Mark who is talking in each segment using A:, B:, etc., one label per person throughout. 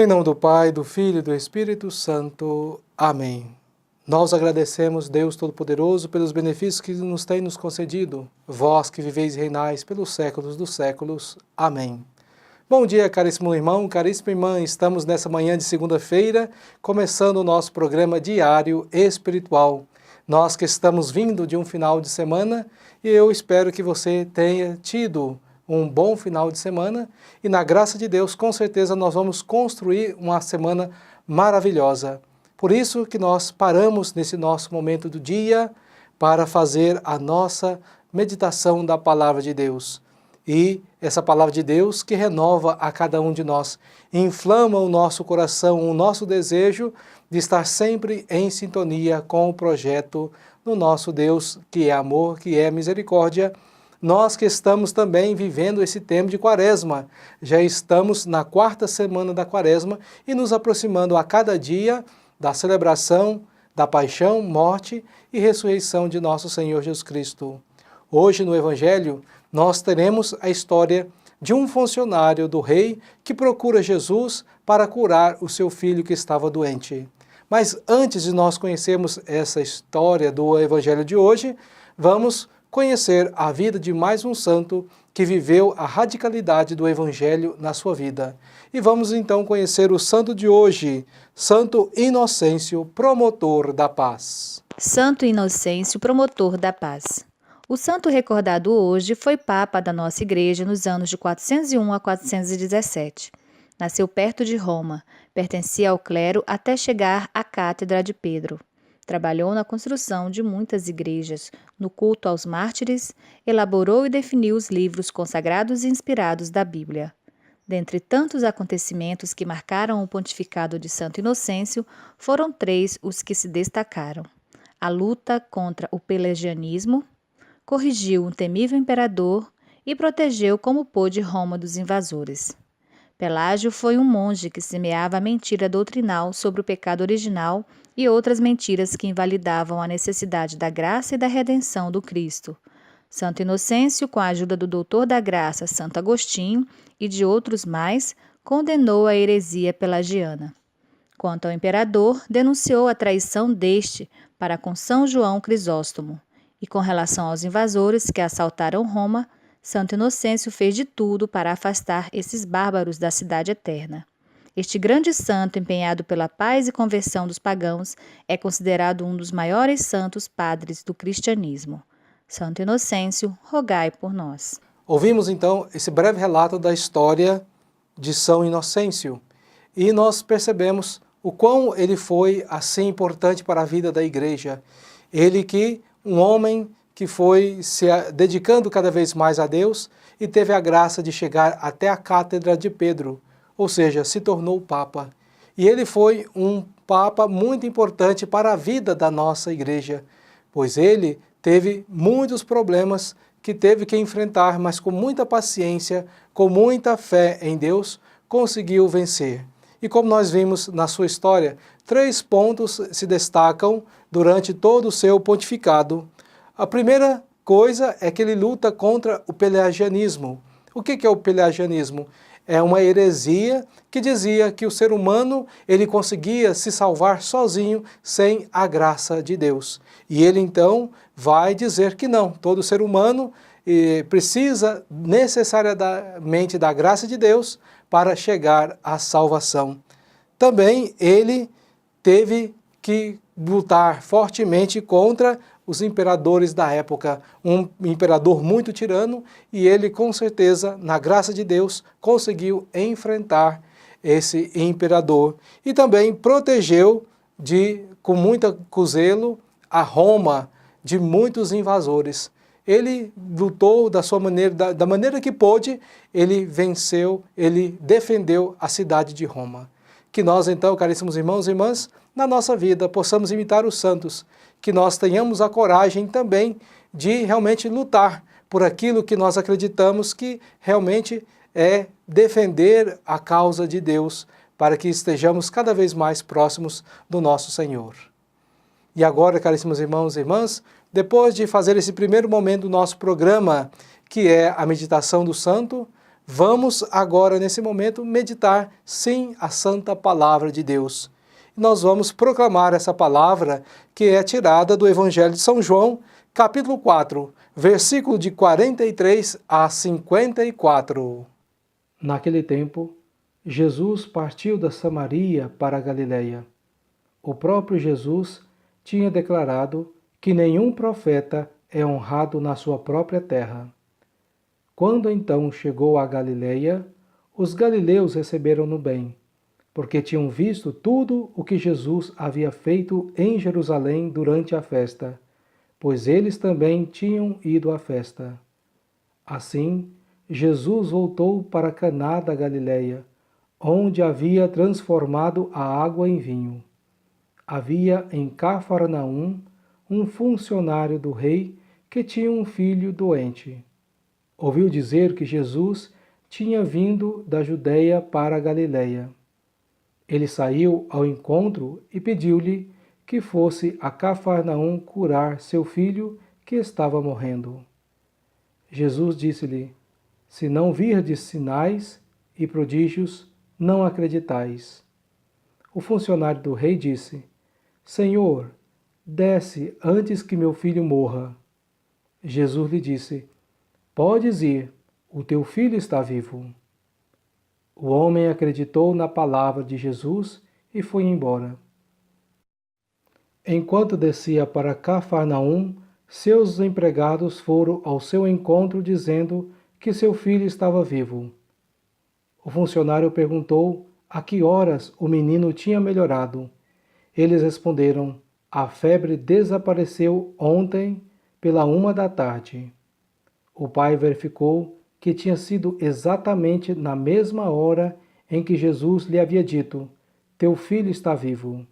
A: Em nome do Pai, do Filho e do Espírito Santo. Amém. Nós agradecemos, Deus Todo-Poderoso, pelos benefícios que nos concedido, vós que viveis e reinais pelos séculos dos séculos. Amém. Bom dia, caríssimo irmão, caríssima irmã, estamos nessa manhã de segunda-feira, começando o nosso programa diário espiritual. Nós que estamos vindo de um final de semana, e eu espero que você tenha tido um bom final de semana, e na graça de Deus, com certeza, nós vamos construir uma semana maravilhosa. Por isso que nós paramos nesse nosso momento do dia para fazer a nossa meditação da Palavra de Deus. E essa Palavra de Deus que renova a cada um de nós, inflama o nosso coração, o nosso desejo de estar sempre em sintonia com o projeto do nosso Deus, que é amor, que é misericórdia. Nós que estamos também vivendo esse tempo de Quaresma, já estamos na 4ª semana da Quaresma e nos aproximando a cada dia da celebração da paixão, morte e ressurreição de nosso Senhor Jesus Cristo. Hoje no Evangelho nós teremos a história de um funcionário do rei que procura Jesus para curar o seu filho que estava doente. Mas antes de nós conhecermos essa história do Evangelho de hoje, vamos conhecer a vida de mais um santo que viveu a radicalidade do Evangelho na sua vida. E vamos então conhecer o santo de hoje, Santo Inocêncio, promotor da paz.
B: Santo Inocêncio, promotor da paz. O santo recordado hoje foi Papa da nossa Igreja nos anos de 401 a 417. Nasceu perto de Roma, pertencia ao clero até chegar à Cátedra de Pedro. Trabalhou na construção de muitas igrejas, no culto aos mártires, elaborou e definiu os livros consagrados e inspirados da Bíblia. Dentre tantos acontecimentos que marcaram o pontificado de Santo Inocêncio, foram 3 os que se destacaram. A luta contra o pelagianismo, corrigiu um temível imperador e protegeu como pôde Roma dos invasores. Pelágio foi um monge que semeava a mentira doutrinal sobre o pecado original e outras mentiras que invalidavam a necessidade da graça e da redenção do Cristo. Santo Inocêncio, com a ajuda do doutor da graça Santo Agostinho e de outros mais, condenou a heresia pelagiana. Quanto ao imperador, denunciou a traição deste para com São João Crisóstomo. E com relação aos invasores que assaltaram Roma, Santo Inocêncio fez de tudo para afastar esses bárbaros da cidade eterna. Este grande santo, empenhado pela paz e conversão dos pagãos, é considerado um dos maiores santos padres do cristianismo. Santo Inocêncio, rogai por nós.
A: Ouvimos então esse breve relato da história de São Inocêncio e nós percebemos o quão ele foi assim importante para a vida da igreja. Ele que, um homem que foi se dedicando cada vez mais a Deus e teve a graça de chegar até a Cátedra de Pedro, ou seja, se tornou Papa. E ele foi um Papa muito importante para a vida da nossa igreja, pois ele teve muitos problemas que teve que enfrentar, mas com muita paciência, com muita fé em Deus, conseguiu vencer. E como nós vimos na sua história, 3 pontos se destacam durante todo o seu pontificado. A primeira coisa é que ele luta contra o pelagianismo. O que é o pelagianismo? É uma heresia que dizia que o ser humano ele conseguia se salvar sozinho sem a graça de Deus. E ele então vai dizer que não, todo ser humano precisa necessariamente da graça de Deus para chegar à salvação. Também ele teve que lutar fortemente contra os imperadores da época, um imperador muito tirano, e ele com certeza, na graça de Deus, conseguiu enfrentar esse imperador. E também protegeu com muito zelo a Roma de muitos invasores. Ele lutou da maneira que pôde, ele venceu, ele defendeu a cidade de Roma. Que nós então, caríssimos irmãos e irmãs, na nossa vida possamos imitar os santos, que nós tenhamos a coragem também de realmente lutar por aquilo que nós acreditamos que realmente é defender a causa de Deus, para que estejamos cada vez mais próximos do nosso Senhor. E agora, caríssimos irmãos e irmãs, depois de fazer esse primeiro momento do nosso programa, que é a meditação do santo, Vamos agora, nesse momento, meditar, sim, a santa palavra de Deus. Nós vamos proclamar essa palavra que é tirada do Evangelho de São João, capítulo 4, versículo de 43 a 54. Naquele tempo, Jesus partiu da Samaria para a Galiléia. O próprio Jesus tinha declarado que nenhum profeta é honrado na sua própria terra. Quando então chegou à Galiléia, os galileus receberam-no bem, porque tinham visto tudo o que Jesus havia feito em Jerusalém durante a festa, pois eles também tinham ido à festa. Assim, Jesus voltou para Caná da Galiléia, onde havia transformado a água em vinho. Havia em Cafarnaum um funcionário do rei que tinha um filho doente. Ouviu dizer que Jesus tinha vindo da Judeia para a Galiléia. Ele saiu ao encontro e pediu-lhe que fosse a Cafarnaum curar seu filho que estava morrendo. Jesus disse-lhe: Se não virdes sinais e prodígios, não acreditais. O funcionário do rei disse: Senhor, desce antes que meu filho morra. Jesus lhe disse: Podes ir, o teu filho está vivo. O homem acreditou na palavra de Jesus e foi embora. Enquanto descia para Cafarnaum, seus empregados foram ao seu encontro dizendo que seu filho estava vivo. O funcionário perguntou a que horas o menino tinha melhorado. Eles responderam: A febre desapareceu ontem pela 1 da tarde. O pai verificou que tinha sido exatamente na mesma hora em que Jesus lhe havia dito: Teu filho está vivo.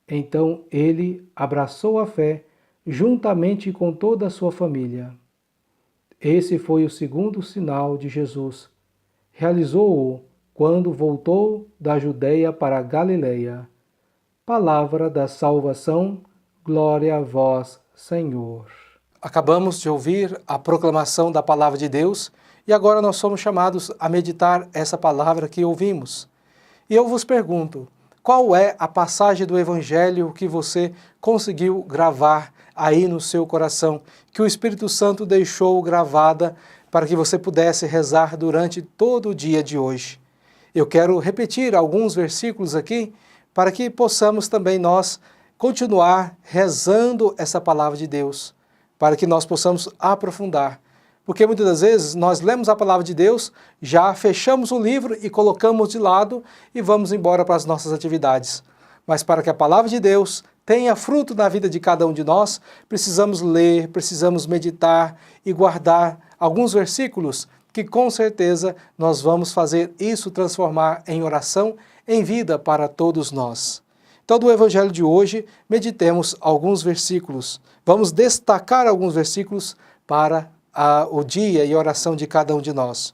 A: Então ele abraçou a fé juntamente com toda a sua família. Esse foi o segundo sinal de Jesus. Realizou-o quando voltou da Judeia para a Galiléia. Palavra da salvação, glória a vós, Senhor. Acabamos de ouvir a proclamação da palavra de Deus e agora nós somos chamados a meditar essa palavra que ouvimos. E eu vos pergunto, qual é a passagem do Evangelho que você conseguiu gravar aí no seu coração, que o Espírito Santo deixou gravada para que você pudesse rezar durante todo o dia de hoje? Eu quero repetir alguns versículos aqui para que possamos também nós continuar rezando essa palavra de Deus, para que nós possamos aprofundar. Porque muitas das vezes nós lemos a palavra de Deus, já fechamos o livro e colocamos de lado e vamos embora para as nossas atividades. Mas para que a palavra de Deus tenha fruto na vida de cada um de nós, precisamos ler, precisamos meditar e guardar alguns versículos que com certeza nós vamos fazer isso transformar em oração, em vida para todos nós. Então, do Evangelho de hoje, meditemos alguns versículos. Vamos destacar alguns versículos para o dia e oração de cada um de nós.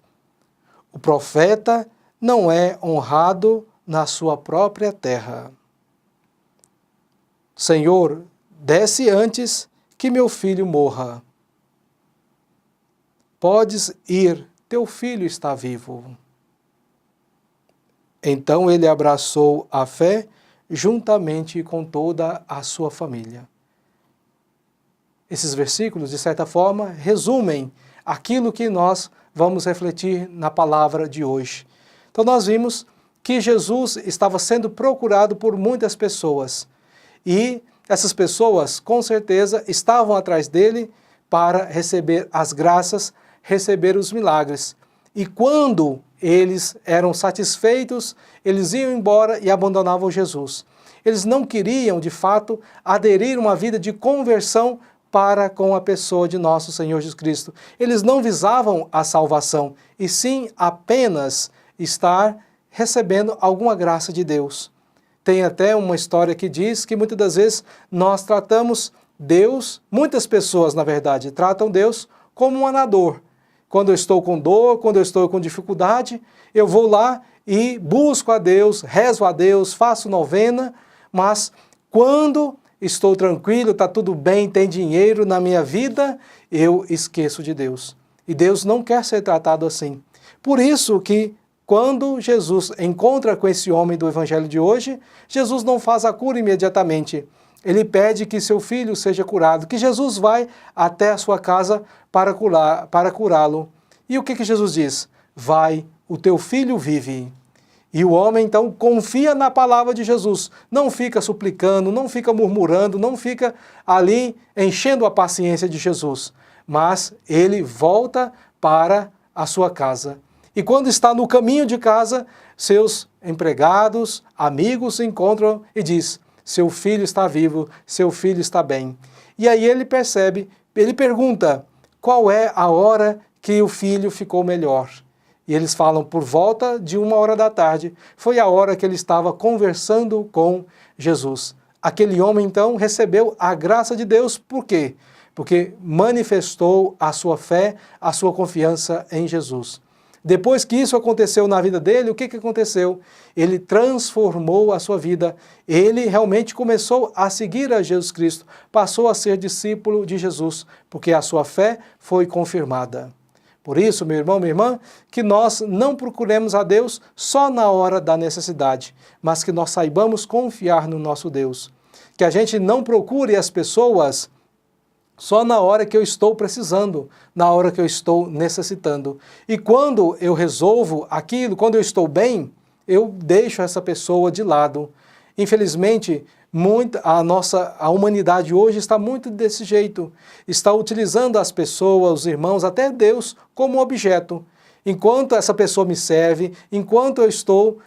A: O profeta não é honrado na sua própria terra. Senhor, desce antes que meu filho morra. Podes ir, teu filho está vivo. Então ele abraçou a fé juntamente com toda a sua família. Esses versículos, de certa forma, resumem aquilo que nós vamos refletir na palavra de hoje. Então nós vimos que Jesus estava sendo procurado por muitas pessoas e essas pessoas, com certeza, estavam atrás dele para receber as graças, receber os milagres. E quando eles eram satisfeitos, eles iam embora e abandonavam Jesus. Eles não queriam, de fato, aderir a uma vida de conversão para com a pessoa de nosso Senhor Jesus Cristo. Eles não visavam a salvação, e sim apenas estar recebendo alguma graça de Deus. Tem até uma história que diz que muitas das vezes nós tratamos Deus, muitas pessoas, na verdade, tratam Deus como um anador. Quando eu estou com dor, quando eu estou com dificuldade, eu vou lá e busco a Deus, rezo a Deus, faço novena, mas quando estou tranquilo, está tudo bem, tem dinheiro na minha vida, eu esqueço de Deus. E Deus não quer ser tratado assim. Por isso que quando Jesus encontra com esse homem do evangelho de hoje, Jesus não faz a cura imediatamente. Ele pede que seu filho seja curado, que Jesus vai até a sua casa para curá-lo. E o que Jesus diz? Vai, o teu filho vive. E o homem então confia na palavra de Jesus, não fica suplicando, não fica murmurando, não fica ali enchendo a paciência de Jesus, mas ele volta para a sua casa. E quando está no caminho de casa, seus empregados, amigos se encontram e diz: seu filho está vivo, seu filho está bem. E aí ele percebe, ele pergunta, qual é a hora que o filho ficou melhor? E eles falam, por volta de 1h da tarde, foi a hora que ele estava conversando com Jesus. Aquele homem, então, recebeu a graça de Deus, por quê? Porque manifestou a sua fé, a sua confiança em Jesus. Depois que isso aconteceu na vida dele, o que aconteceu? Ele transformou a sua vida. Ele realmente começou a seguir a Jesus Cristo, passou a ser discípulo de Jesus, porque a sua fé foi confirmada. Por isso, meu irmão, minha irmã, que nós não procuremos a Deus só na hora da necessidade, mas que nós saibamos confiar no nosso Deus. Que a gente não procure as pessoas só na hora que eu estou precisando, na hora que eu estou necessitando. E quando eu resolvo aquilo, quando eu estou bem, eu deixo essa pessoa de lado. Infelizmente, a humanidade hoje está muito desse jeito. Está utilizando as pessoas, os irmãos, até Deus, como objeto. Enquanto essa pessoa me serve, enquanto eu estou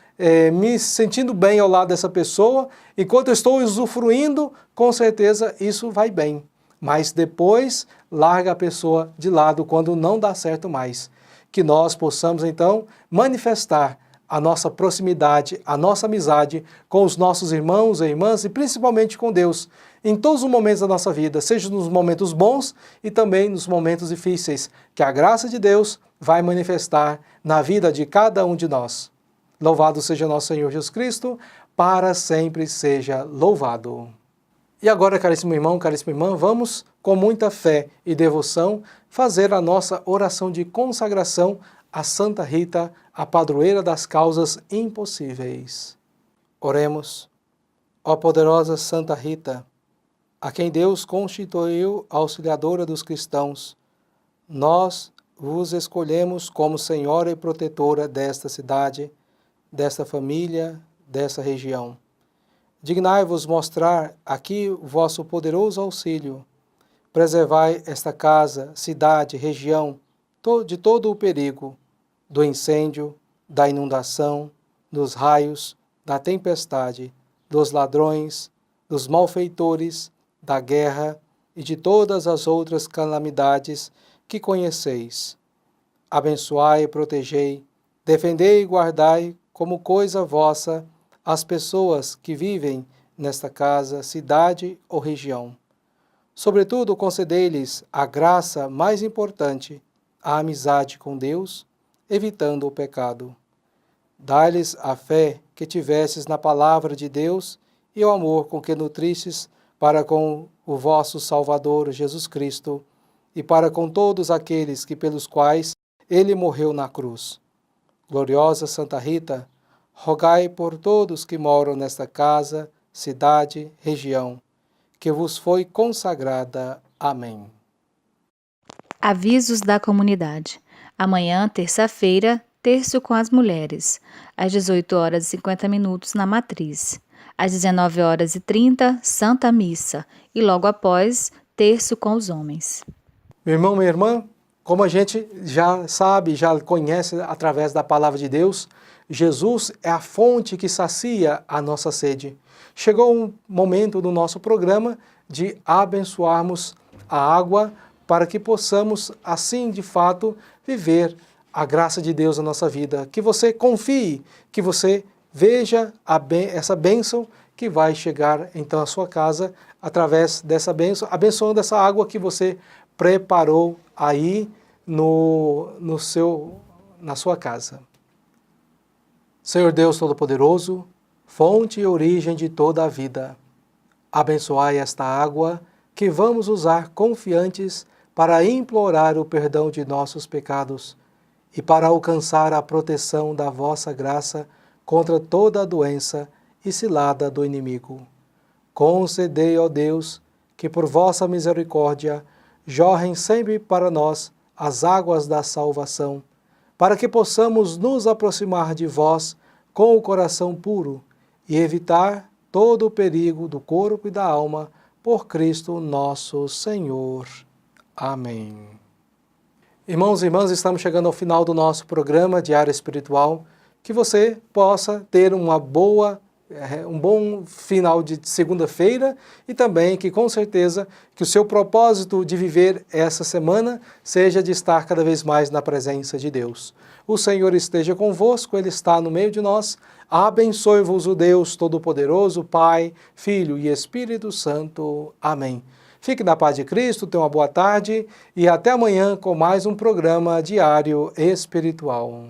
A: me sentindo bem ao lado dessa pessoa, enquanto eu estou usufruindo, com certeza isso vai bem. Mas depois larga a pessoa de lado quando não dá certo mais. Que nós possamos então manifestar a nossa proximidade, a nossa amizade com os nossos irmãos e irmãs e principalmente com Deus, em todos os momentos da nossa vida, seja nos momentos bons e também nos momentos difíceis, que a graça de Deus vai manifestar na vida de cada um de nós. Louvado seja nosso Senhor Jesus Cristo, para sempre seja louvado. E agora, caríssimo irmão, caríssima irmã, vamos, com muita fé e devoção, fazer a nossa oração de consagração a Santa Rita, a padroeira das causas impossíveis. Oremos. Ó poderosa Santa Rita, a quem Deus constituiu auxiliadora dos cristãos, nós vos escolhemos como senhora e protetora desta cidade, desta família, desta região. Dignai-vos mostrar aqui o vosso poderoso auxílio. Preservai esta casa, cidade, região, de todo o perigo, do incêndio, da inundação, dos raios, da tempestade, dos ladrões, dos malfeitores, da guerra e de todas as outras calamidades que conheceis. Abençoai e protegei, defendei e guardai como coisa vossa as pessoas que vivem nesta casa, cidade ou região. Sobretudo, concedei-lhes a graça mais importante, a amizade com Deus, evitando o pecado. Dai-lhes a fé que tivesses na palavra de Deus e o amor com que nutristes para com o vosso Salvador Jesus Cristo e para com todos aqueles que pelos quais ele morreu na cruz. Gloriosa Santa Rita, rogai por todos que moram nesta casa, cidade, região, que vos foi consagrada. Amém.
B: Avisos da comunidade. Amanhã, terça-feira, terço com as mulheres, às 18h50 na Matriz. Às 19h30, Santa Missa, e logo após, terço com os homens.
A: Meu irmão, minha irmã, como a gente já sabe, já conhece através da palavra de Deus, Jesus é a fonte que sacia a nossa sede. Chegou um momento no nosso programa de abençoarmos a água para que possamos, assim, de fato, viver a graça de Deus na nossa vida. Que você confie, que você veja essa bênção que vai chegar, então, à sua casa, através dessa bênção, abençoando essa água que você preparou aí na sua casa. Senhor Deus Todo-Poderoso, fonte e origem de toda a vida, abençoai esta água que vamos usar confiantes para implorar o perdão de nossos pecados e para alcançar a proteção da vossa graça contra toda a doença e cilada do inimigo. Concedei, ó Deus, que por vossa misericórdia jorrem sempre para nós as águas da salvação, para que possamos nos aproximar de vós com o coração puro e evitar todo o perigo do corpo e da alma, por Cristo nosso Senhor. Amém. Irmãos e irmãs, estamos chegando ao final do nosso programa Diário Espiritual. Que você possa ter um bom final de segunda-feira e também que, com certeza, que o seu propósito de viver essa semana seja de estar cada vez mais na presença de Deus. O Senhor esteja convosco, Ele está no meio de nós. Abençoe-vos o Deus Todo-Poderoso, Pai, Filho e Espírito Santo. Amém. Fique na paz de Cristo, tenha uma boa tarde e até amanhã com mais um programa Diário Espiritual.